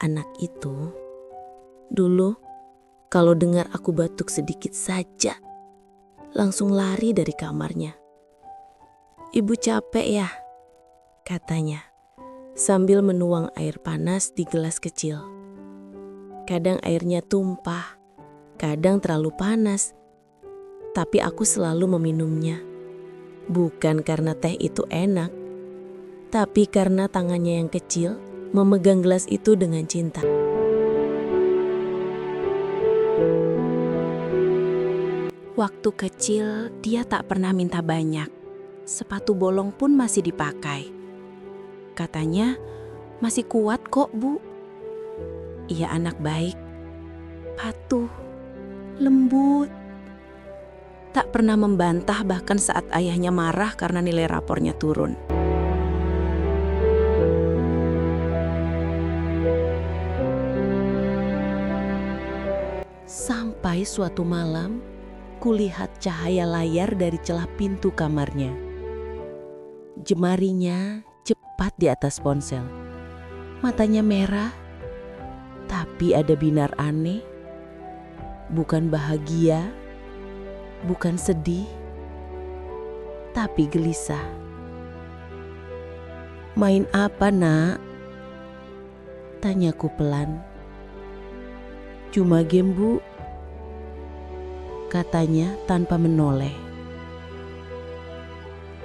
anak itu, dulu kalau dengar aku batuk sedikit saja, langsung lari dari kamarnya. "Ibu capek ya?" katanya, sambil menuang air panas di gelas kecil. Kadang airnya tumpah, kadang terlalu panas, tapi aku selalu meminumnya. Bukan karena teh itu enak, tapi karena tangannya yang kecil memegang gelas itu dengan cinta. Waktu kecil dia tak pernah minta banyak. Sepatu bolong pun masih dipakai. Katanya, "Masih kuat kok, Bu." Ia anak baik, patuh, lembut. Tak pernah membantah bahkan saat ayahnya marah karena nilai rapornya turun. Sampai suatu malam, kulihat cahaya layar dari celah pintu kamarnya. Jemarinya cepat di atas ponsel. Matanya merah, tapi ada binar aneh. Bukan bahagia, bukan sedih, tapi gelisah. "Main apa, Nak?" tanyaku pelan. "Cuma game, Bu," katanya tanpa menoleh.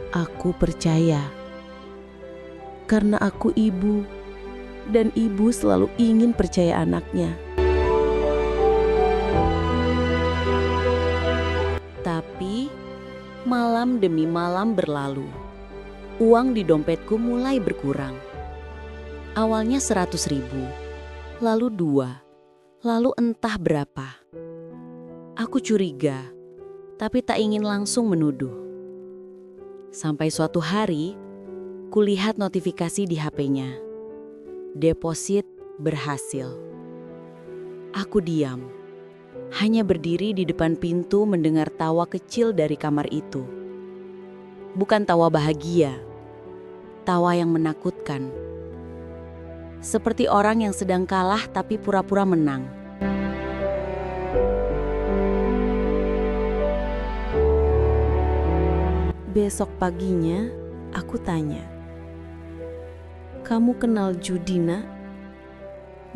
Aku percaya, karena aku ibu, dan ibu selalu ingin percaya anaknya. Tapi malam demi malam berlalu. Uang di dompetku mulai berkurang. Awalnya 100.000, lalu 2, lalu entah berapa. Aku curiga, tapi tak ingin langsung menuduh. Sampai suatu hari, kulihat notifikasi di HP-nya. Deposit berhasil. Aku diam, hanya berdiri di depan pintu mendengar tawa kecil dari kamar itu. Bukan tawa bahagia, tawa yang menakutkan. Seperti orang yang sedang kalah tapi pura-pura menang. Besok paginya, aku tanya, "Kamu kenal Judina?"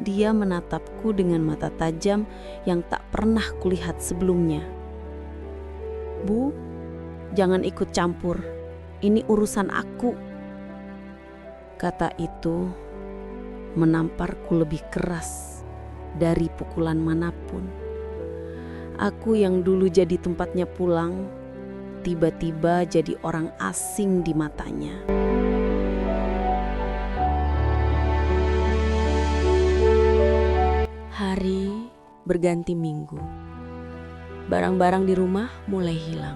Dia menatapku dengan mata tajam yang tak pernah kulihat sebelumnya. "Bu, jangan ikut campur. Ini urusan aku." Kata itu menamparku lebih keras dari pukulan manapun. Aku yang dulu jadi tempatnya pulang, tiba-tiba jadi orang asing di matanya. Hari berganti minggu. Barang-barang di rumah mulai hilang.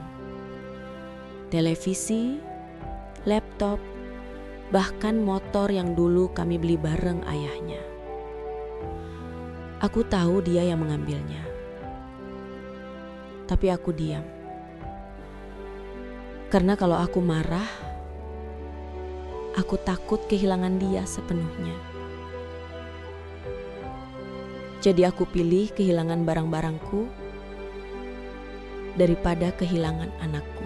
Televisi, laptop, bahkan motor yang dulu kami beli bareng ayahnya. Aku tahu dia yang mengambilnya. Tapi aku diam. Karena kalau aku marah, aku takut kehilangan dia sepenuhnya. Jadi aku pilih kehilangan barang-barangku daripada kehilangan anakku.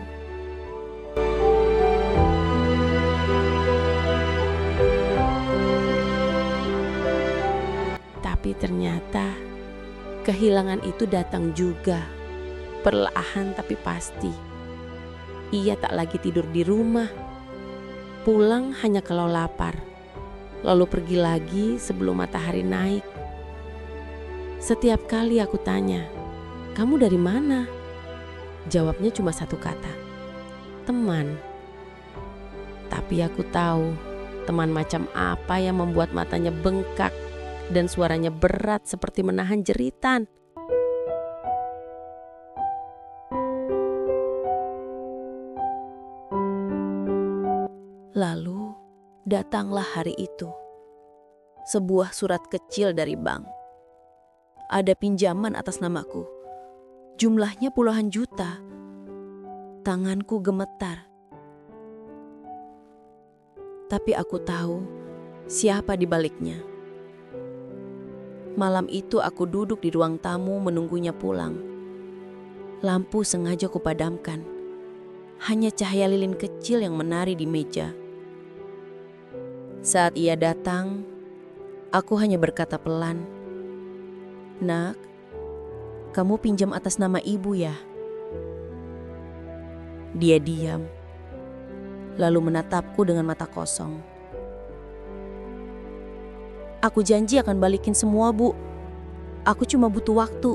Tapi ternyata kehilangan itu datang juga, perlahan tapi pasti. Ia tak lagi tidur di rumah, pulang hanya kalau lapar, lalu pergi lagi sebelum matahari naik. Setiap kali aku tanya, "Kamu dari mana?" Jawabnya cuma satu kata, "Teman." Tapi aku tahu teman macam apa yang membuat matanya bengkak dan suaranya berat seperti menahan jeritan. Lalu datanglah hari itu. Sebuah surat kecil dari bank. Ada pinjaman atas namaku. Jumlahnya puluhan juta. Tanganku gemetar. Tapi aku tahu siapa di baliknya. Malam itu aku duduk di ruang tamu menunggunya pulang. Lampu sengaja kupadamkan. Hanya cahaya lilin kecil yang menari di meja. Saat ia datang, aku hanya berkata pelan, "Nak, kamu pinjam atas nama ibu ya?" Dia diam, lalu menatapku dengan mata kosong. "Aku janji akan balikin semua, Bu. Aku cuma butuh waktu."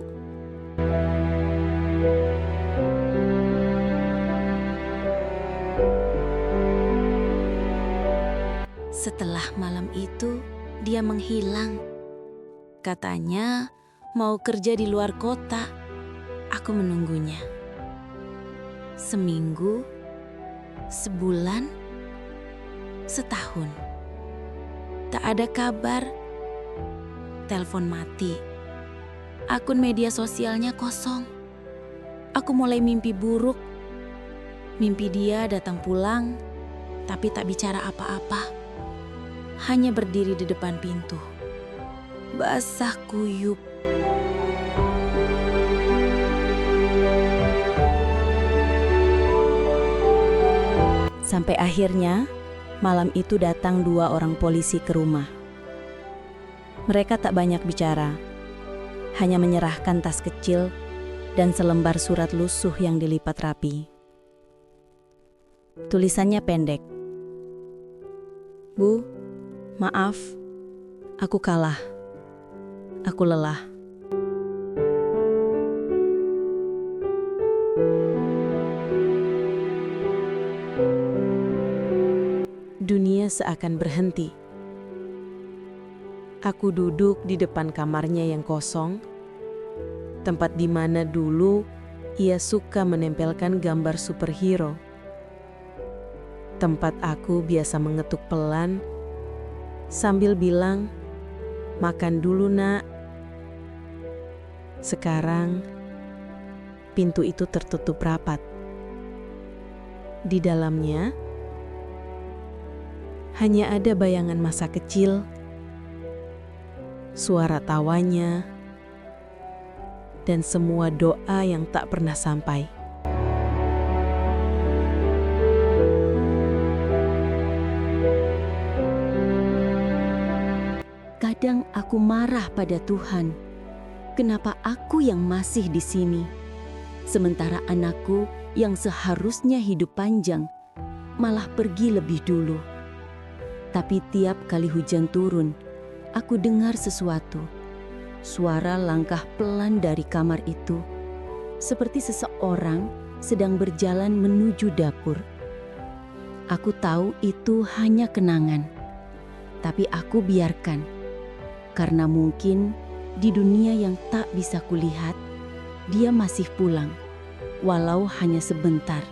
Setelah malam itu, dia menghilang. Katanya mau kerja di luar kota. Aku menunggunya. Seminggu, sebulan, setahun. Tak ada kabar. Telepon mati. Akun media sosialnya kosong. Aku mulai mimpi buruk. Mimpi dia datang pulang, tapi tak bicara apa-apa. Hanya berdiri di depan pintu. Basah kuyup. Sampai akhirnya, malam itu datang 2 orang polisi ke rumah. Mereka tak banyak bicara, hanya menyerahkan tas kecil dan selembar surat lusuh yang dilipat rapi. Tulisannya pendek. "Bu, maaf, aku kalah. Aku lelah." Dunia seakan berhenti. Aku duduk di depan kamarnya yang kosong, tempat di mana dulu ia suka menempelkan gambar superhero. Tempat aku biasa mengetuk pelan sambil bilang, "Makan dulu, Nak." Sekarang, pintu itu tertutup rapat. Di dalamnya, hanya ada bayangan masa kecil, suara tawanya, dan semua doa yang tak pernah sampai. Kadang aku marah pada Tuhan. Kenapa aku yang masih di sini? Sementara anakku yang seharusnya hidup panjang malah pergi lebih dulu. Tapi tiap kali hujan turun, aku dengar sesuatu. Suara langkah pelan dari kamar itu, seperti seseorang sedang berjalan menuju dapur. Aku tahu itu hanya kenangan, tapi aku biarkan. Karena mungkin di dunia yang tak bisa kulihat, dia masih pulang, walau hanya sebentar.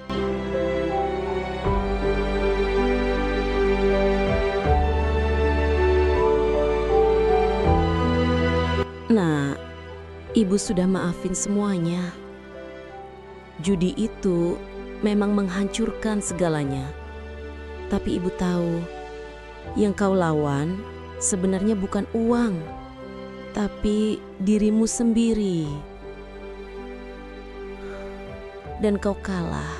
Nah, ibu sudah maafin semuanya. Judi itu memang menghancurkan segalanya. Tapi ibu tahu, yang kau lawan sebenarnya bukan uang, tapi dirimu sendiri. Dan kau kalah.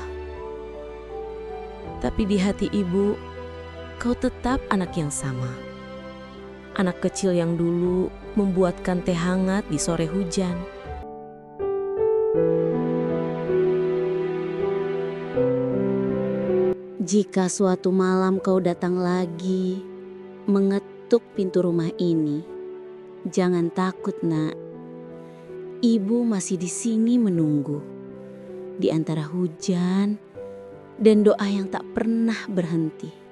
Tapi di hati ibu, kau tetap anak yang sama. Anak kecil yang dulu membuatkan teh hangat di sore hujan. Jika suatu malam kau datang lagi, mengetuk pintu rumah ini, jangan takut, Nak. Ibu masih di sini menunggu, di antara hujan dan doa yang tak pernah berhenti.